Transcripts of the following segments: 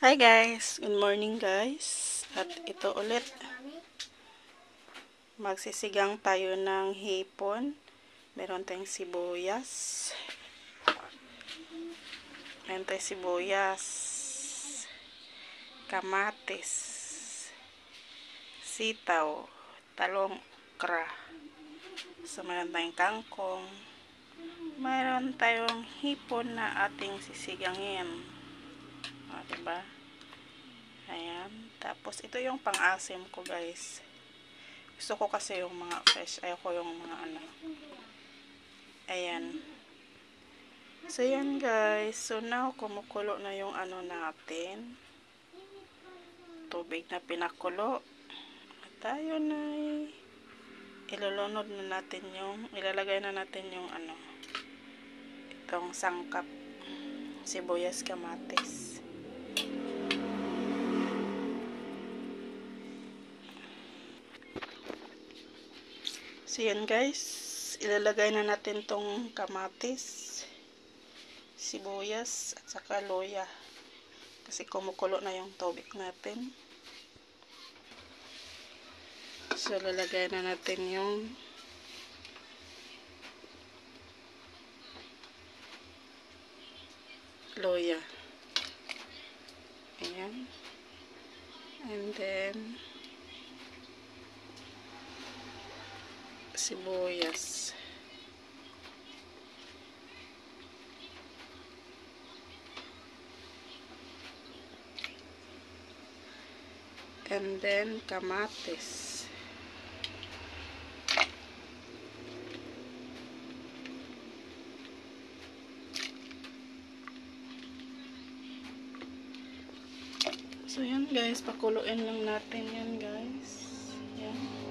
Hi guys! Good morning guys! At ito ulit, magsisigang tayo ng hipon. Meron tayong sibuyas. Kamatis, sitaw, talong, okra. So meron tayong kangkong. Meron tayong hipon na ating sisigangin. O, diba? Ayan. Tapos, ito yung pang-asim ko, guys. Gusto ko kasi yung mga fresh. Ayoko yung mga ano. Ayan. So, yan, guys. So, now, kumukulo na yung ano natin. Tubig na pinakulo. At tayo na ilulunod na natin yung, ilalagay na natin yung ano, itong sangkap. Sibuyas, kamatis. So yan guys, ilalagay na natin tong kamatis, sibuyas at saka luya kasi kumukulo na yung tubig natin. So lalagay na natin yung luya. Ayan. And then sibuyas. And then kamatis. So yan guys, pakuluin lang natin yan guys. Yan.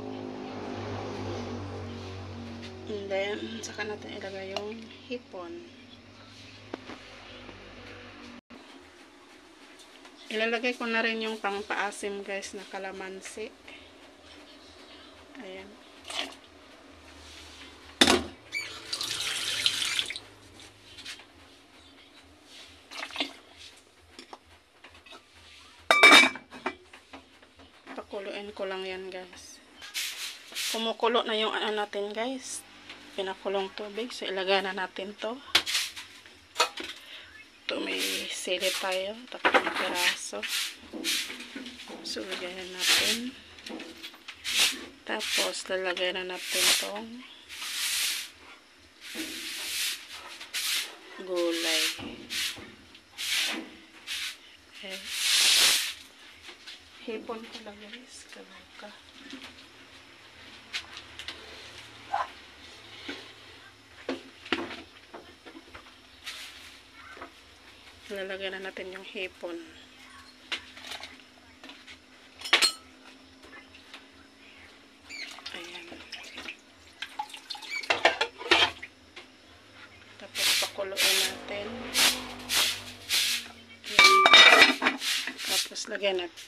And then, saka natin ilagay yung hipon. Ilalagay ko na rin yung pang-paasim guys na kalamansi. Ayan. Pakuluin ko lang yan guys. Kumukulo na yung ano natin guys. Pinakulong tubig. So, ilagay na natin to. Ito may sili tayo. Tatlong piraso. So, lagay na natin. Tapos, lalagay na natin tong gulay. Okay. Hipon ko lang guys. Kabuka. Lalagay na natin yung hipon. Ayan. Tapos pakuluin natin. Ayan. Tapos lagyan natin.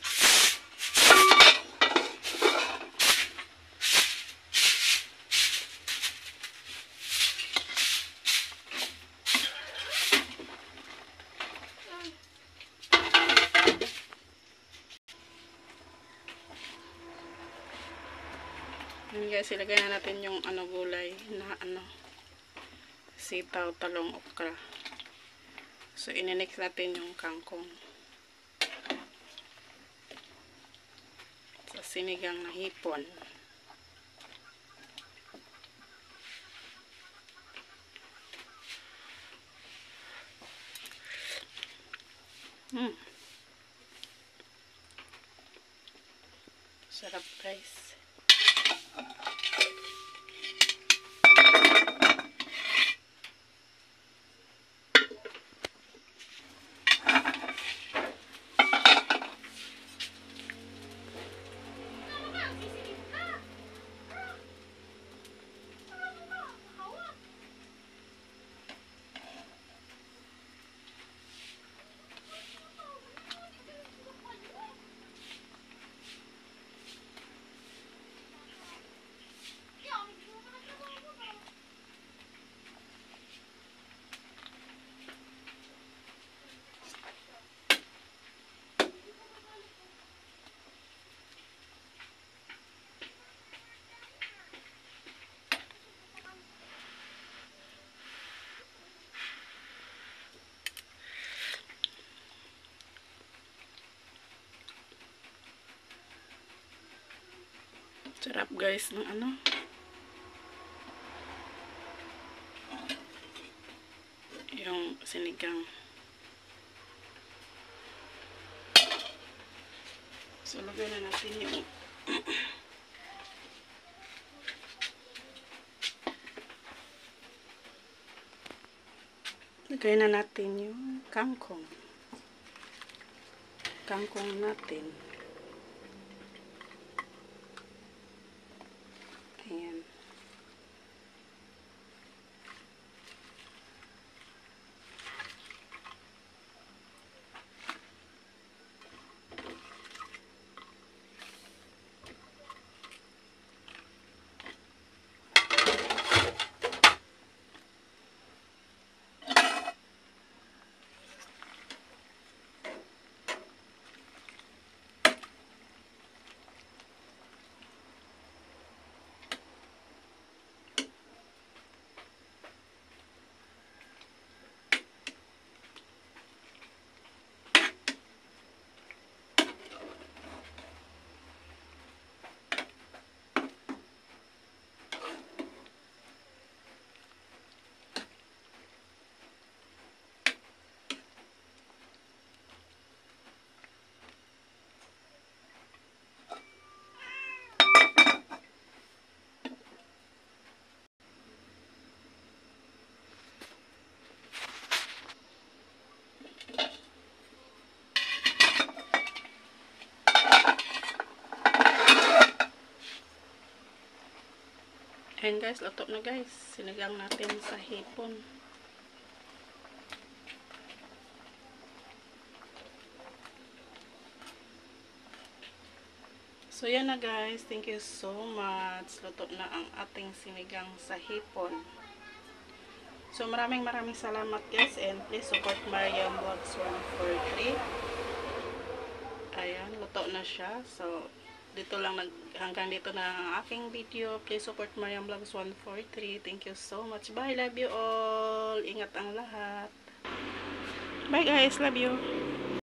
Yan guys, ilagay na natin yung ano gulay na ano sitaw, talong, okra. So ininix natin yung kangkong sa sinigang na hipon. Sarap guys. Sarap guys ng ano. Yung sinigang. So, lagyan na natin yung lagyan na natin yung kangkong. Kangkong natin. Ayan. Ayan guys, luto na guys. Sinigang natin sa hipon. So yan na guys. Thank you so much. Luto na ang ating sinigang sa hipon. So maraming salamat guys. And please support Mariam Vlogs 143. Ayan, luto na siya. So dito lang hanggang dito na ang aking video. Please support Mariam Vlogs 143. Thank you so much. Bye. Love you all. Ingat ang lahat. Bye guys. Love you.